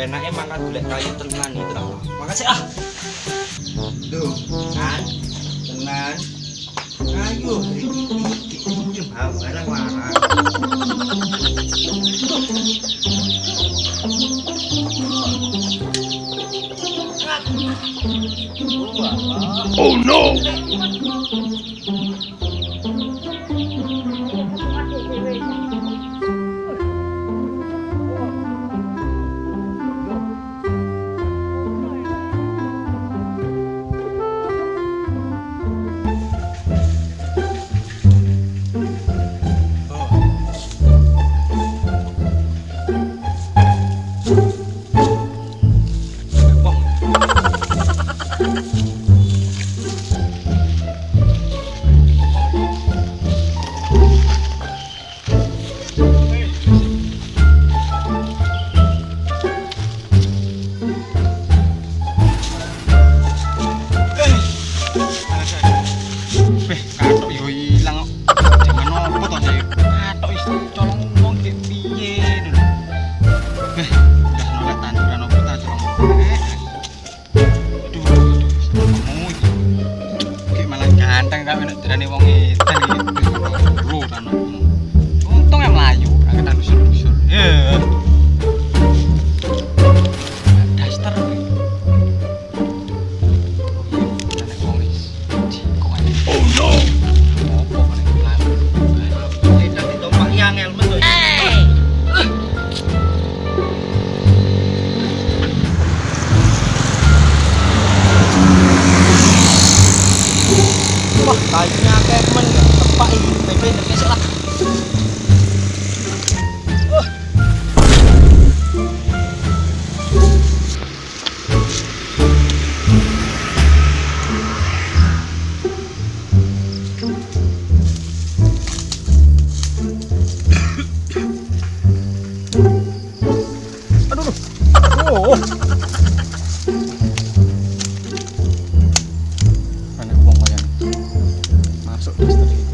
enaknya makan gulai kayu tenan itu lah. Makasih ah. Duh, kan tenan. Ayo, iki bawa barang warang. Oh no. Kayaknya kemen ya, tepak ini, PP ngerti lah. Aduh, mana uang wayang masuk misteri ini.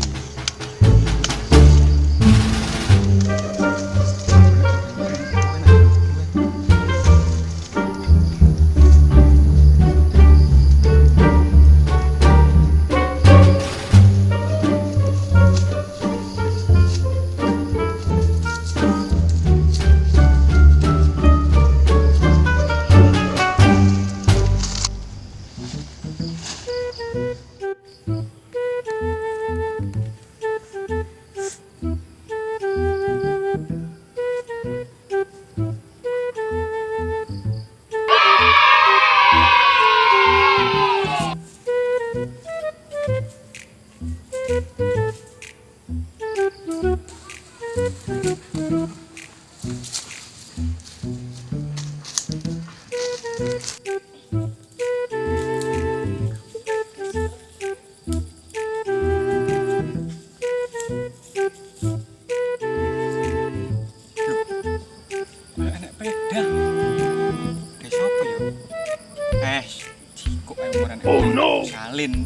Oh no. Salin.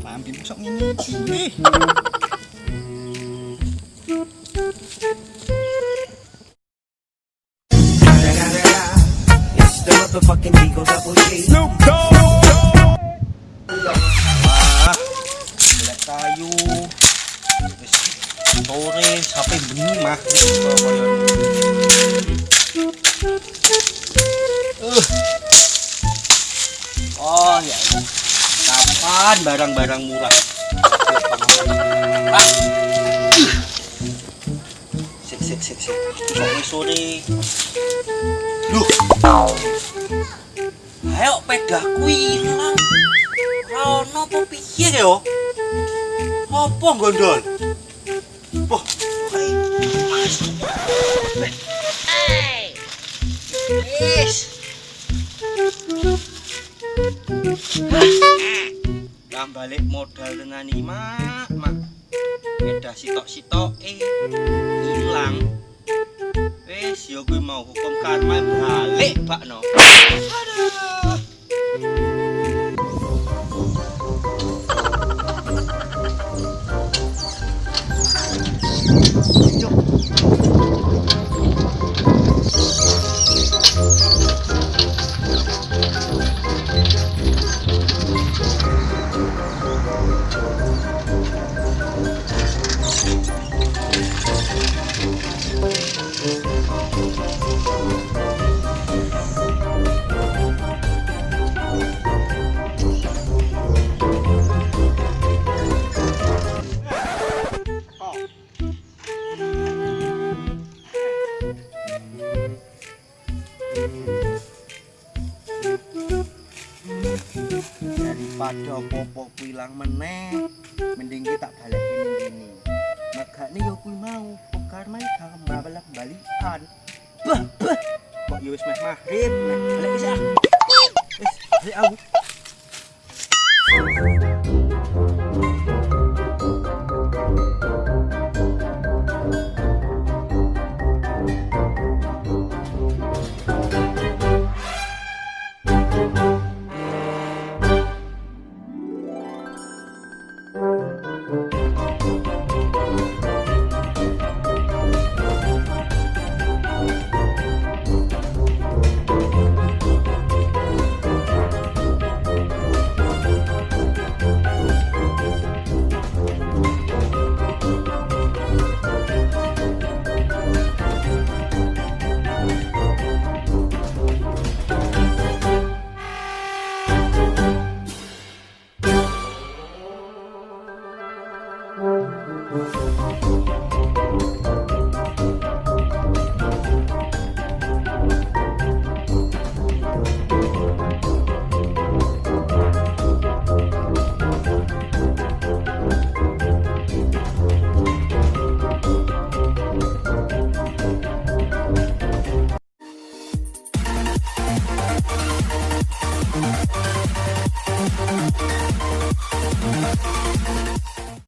Lambi musok ngene iki. Wah, gulai kayu. Wis sore sampai bengi mah Oh ya Allah. Kapan barang-barang murah? Sik. Sore. Duh. Ayo pedaku ilang. Ora ono apa piye yo? Apa gondol? Wah, balik modal dengan mak. Beda sitok hilang. Wes yo gue mau hukum karma balik bakno. Aduh. daripada popo pilang meneh mending kita balikin ini makanya yo kuwi mau karena tambah balik-balikan kok yo wis meh maghrib balik wis balik aku